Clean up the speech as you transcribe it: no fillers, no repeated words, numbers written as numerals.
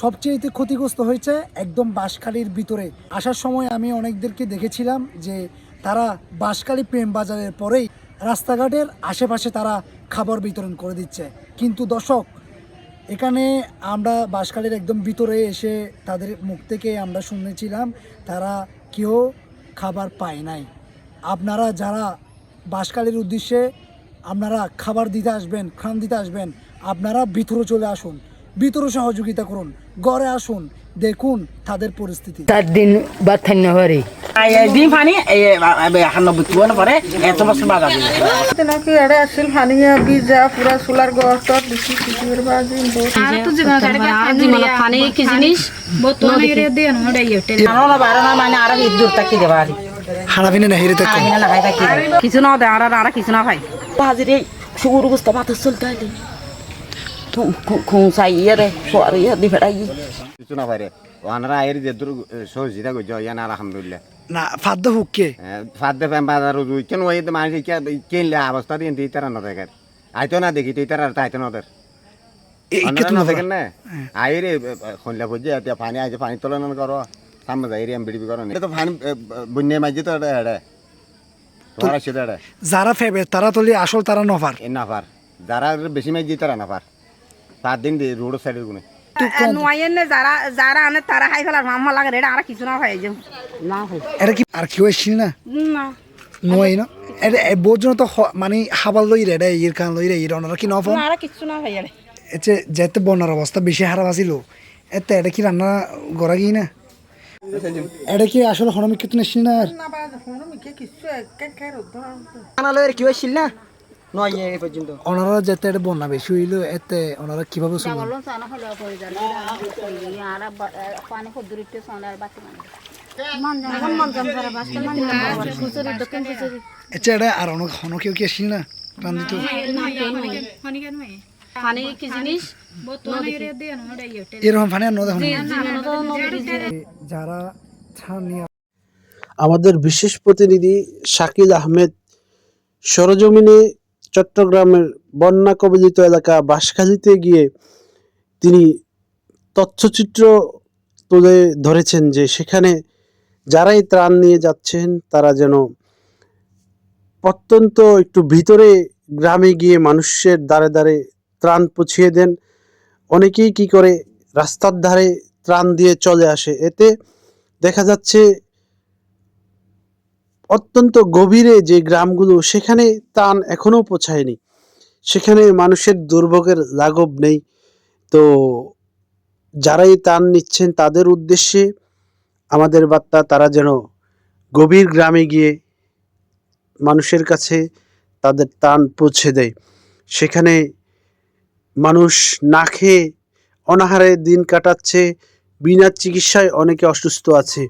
সবচেয়ে ক্ষতিগ্রস্ত হয়েছে একদম বাঁশখালীর ভিতরে। আসার সময় আমি অনেকদেরকে দেখেছিলাম যে তারা বাঁশখালী প্রেম বাজারের পরেই রাস্তাঘাটের আশেপাশে তারা খাবার বিতরণ করে দিচ্ছে। কিন্তু দর্শক, এখানে আমরা বাঁশখালীর একদম ভিতরে এসে তাদের মুখ থেকে আমরা শুনেছিলাম তারা কেউ খাবার পায় নাই। আপনারা যারা বাঁশখালীর উদ্দেশ্যে আপনারা খাবার দিতে আসবেন, খান দিতে আসবেন, আপনারা ভিতরে চলে আসুন, ভিতরে সহযোগিতা করুন, ঘরে আসুন, দেখুন তাদের পরিস্থিতি। 4 দিন বা থাইনা পারি দিন পানি এখন বুঝবো না পরে এত বছর বাজার নাকি এড়ে আসছিল পানি বিজা পুরা সোলার গছ দেখি কিছুর বাজি পানি কি জিনিস মানে আর দূর থাকি দেবা হানাবিনে না হেরে থাকুন, কিছু না দেয় আর কিছু না ভাই হাজিরে শুরু বুঝতে পারতে চলতে হলে খুঁসাই রে সোয়ারিয়া দি ফেরাই কিছু না পারে ওনারা আয়ের যে দূর সহজিতা করছে ইয়ান আলহামদুলিল্লাহ না ফাদ্দ হুককে ফাদ্দে ফ্যাম বাজার কেন ওই মানুষ কেনলে অবস্থা দিয়ে তুই তারা না দেখেন আইতো না দেখি তুই তারা আইতো না ওদের না দেখেন না আয়ের খুনলে বুঝছে এতিয়া পানি আইছে পানি তোলন করো সামনে যাই রে বিড়ি করো এটা তো পানি বন্যা মাঝে তো এটা তোরা সেটা যারা ফেবে তারা তলি আসল তারা নফার এ নাফার যারা বেশি মাঝে তারা নাফার 7 দিন রোড সাইডের গুনে যারা যারা আনে তারা খাই ফেলার মাম্মা লাগে এটা আর কিছু না ভাই না ভাই এটা কি আর কেউ এসছিল না না নয় না এটা বোঝনো তো মানে হাবাল লই রে ইয়ের কান লই রে ইর ওনারা কি নফন আর কিছু না ভাই এতে যেতে বন্যার অবস্থা বেশি হারাপ আছিল এতে এটা কি রান্না করা গিয়ে না এটা কি আসলে হনমি কিছু নেছিল না আর আনালের কি হইছিল না নয় এই পর্যন্ত ওনারা যেতে এটা বন্যা বেশি হইলো এতে ওনারা কিভাবে চলবে আচ্ছা এটা আর হন কেউ কি আসছিল না রান্দিত পানি কি জিনিস এরকম পানি আর নদী যারা ছাড় নিয়ে আমাদের বিশেষ প্রতিনিধি শাকিল আহমেদ সরজমিনে চট্টগ্রামের বন্যা কবলিত এলাকা বাঁশখালীতে গিয়ে তিনি তথ্যচিত্র তুলে ধরেছেন যে সেখানে যারাই ত্রাণ নিয়ে যাচ্ছেন তারা যেন অত্যন্ত একটু ভিতরে গ্রামে গিয়ে মানুষের দ্বারে দ্বারে ত্রাণ পৌঁছিয়ে দেন। অনেকেই কি করে রাস্তার ধারে ত্রাণ দিয়ে চলে আসে, এতে দেখা যাচ্ছে অত্যন্ত গভীরে যে গ্রামগুলো সেখানে ত্রাণ এখনো পৌঁছায়নি, সেখানে মানুষের দুর্ভোগের লাঘব নেই। তো যারাই ত্রাণ নিচ্ছেন তাদের উদ্দেশ্যে আমাদের বার্তা, তারা যেন গভীর গ্রামে গিয়ে মানুষের কাছে তাদের ত্রাণ পৌঁছে দেয়। সেখানে মানুষ না খেয়ে অনাহারে দিন কাটাচ্ছে, বিনা চিকিৎসায় অনেকে অসুস্থ আছে।